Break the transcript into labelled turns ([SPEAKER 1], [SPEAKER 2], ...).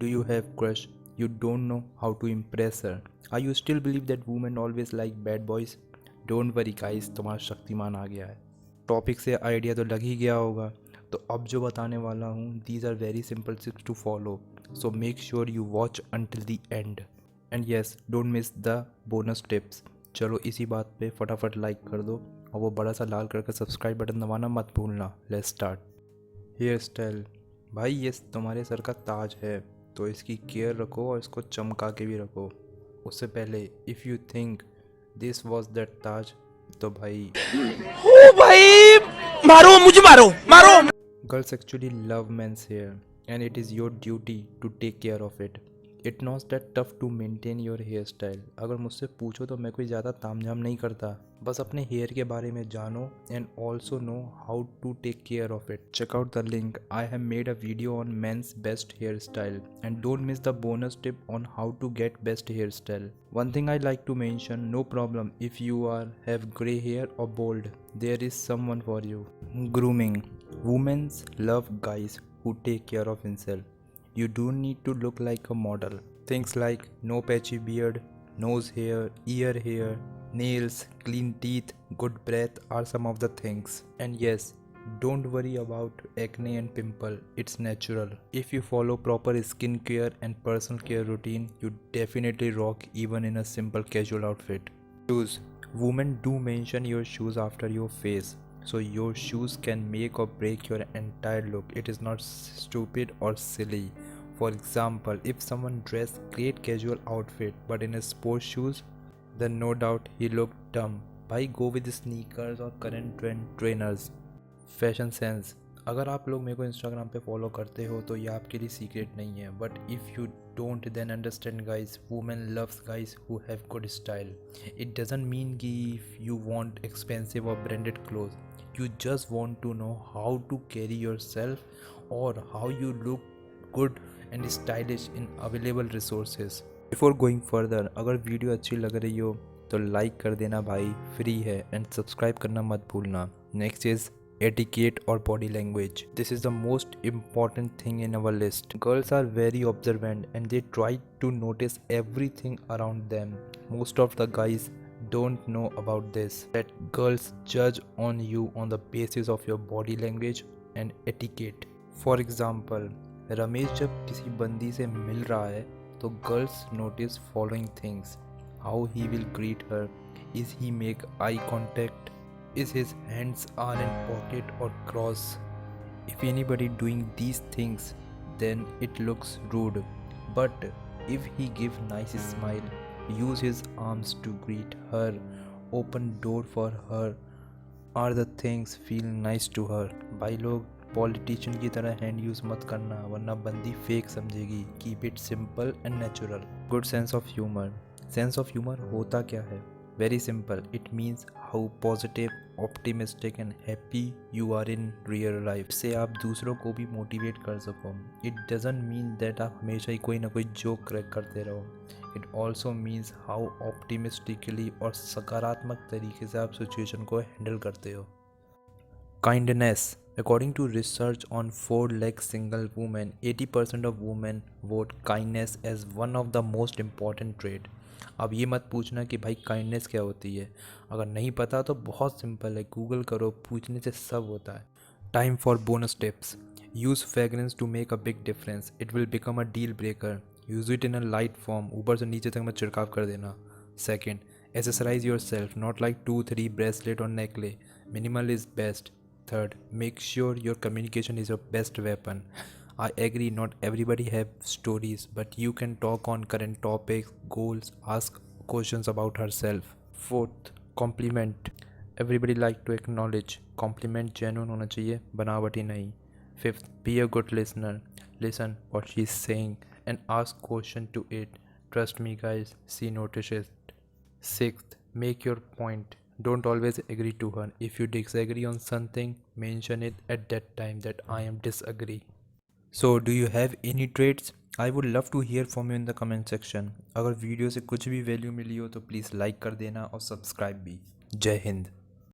[SPEAKER 1] Do you have crush? You don't know how to impress her. Are you still believe that women always like bad boys? Don't worry guys, तुम्हारा शक्तिमान आ गया है. Topic से idea तो लग ही गया होगा. तो अब जो बताने वाला हूँ, these are very simple tips to follow. So make sure you watch until the end. And yes, don't miss the bonus tips. चलो इसी बात पे फटाफट लाइक कर दो और वो बड़ा सा लाल कलर का सब्सक्राइब बटन दबाना मत भूलना. Let's start. Hairstyle. भाई ये तुम्हारे सर का ताज है, तो इसकी केयर रखो और इसको चमका के भी रखो. उससे पहले if you think this was that Taj, तो भाई
[SPEAKER 2] ओ भाई मारो, मुझे मारो मारो.
[SPEAKER 1] Girls actually love men's hair and it is your duty to take care of it. It not that tough to maintain your hair style. अगर मुझसे पूछो तो मैं कोई ज़्यादा तामझाम नहीं करता, बस अपने हेयर के बारे में जानो and also know how to take care of it. Check out the link. I have made a video on men's best hairstyle and don't miss the bonus tip on how to get best hairstyle. One thing I like to mention, no problem if you have gray hair or bald, there is someone for you. Grooming. Women love guys who take care of himself. You don't need to look like a model. Things like no patchy beard, nose hair, ear hair, nails, clean teeth, good breath are some of the things. And yes, don't worry about acne and pimple, it's natural. If you follow proper skincare and personal care routine, you definitely rock even in a simple casual outfit. Shoes. Women do mention your shoes after your face. So your shoes can make or break your entire look. It is not stupid or silly. For example, if someone dressed great casual outfit but in a sports shoes, then no doubt he looked dumb. Bhai, go with sneakers or current trend trainers. Fashion sense. अगर आप लोग मेरे को Instagram पे follow करते हो तो ये आपके लिए सीक्रेट नहीं है, but if you don't then understand guys, women loves guys who have good style. It doesn't mean कि इफ यू वांट एक्सपेंसिव और branded cloth, you just want to know how to carry yourself or how you look good and stylish in available resources. Before going further, अगर video अच्छी लग रही हो तो like कर देना भाई, फ्री है, एंड सब्सक्राइब करना मत भूलना. Next is etiquette or body language. This is the most important thing in our list. Girls are very observant and they try to notice everything around them. Most of the guys don't know about this, that girls judge on you on the basis of your body language and etiquette. For example, Ramesh जब किसी बंदी से मिल रहा है तो girls notice following things: how he will greet her, is he make eye contact, is his hands are in pocket or cross. If anybody doing these things, then it looks rude. But if he give nice smile, use his arms to greet her, open door for her, are the things feel nice to her. भाई लोग, politician की तरह hand use मत करना वरना बंदी fake समझेगी. Keep it simple and natural. Good sense of humour. Sense of humour होता क्या है? Very simple. It means how positive, optimistic and happy you are in real life. से आप दूसरों को भी मोटिवेट कर सको. It doesn't mean that आप हमेशा ही कोई ना कोई जोक क्रैक करते रहो. It also means how optimistically और सकारात्मक तरीके से आप सिचुएशन को हैंडल करते हो. Kindness. According to research on 4 lakh single women, 80% of women vote kindness as one of the most important trait. अब ये मत पूछना कि भाई काइंडनेस क्या होती है. अगर नहीं पता तो बहुत सिंपल है, गूगल करो, पूछने से सब होता है. Time for bonus tips. Use fragrance to make a big difference. It will become a deal breaker. Use it in a light form, ऊपर से नीचे तक में छिड़काव कर देना. Second, accessorise yourself, not like 2-3 bracelet और necklace. Minimal is best. Third, make sure your communication is your best weapon. I agree, not everybody have stories, but you can talk on current topics, goals, ask questions about herself. Fourth, compliment. Everybody like to acknowledge. Compliment genuine होना चाहिए, बनावटी नहीं. Fifth, be a good listener. Listen what she's saying and ask question to it. Trust me guys, she notices. Sixth, make your point. Don't always agree to her. If you disagree on something, mention it at that time that I am disagree. So do you have any traits? I would love to hear from you in the comment section. अगर video से कुछ भी value मिली हो तो please like कर देना और subscribe भी. जय हिंद.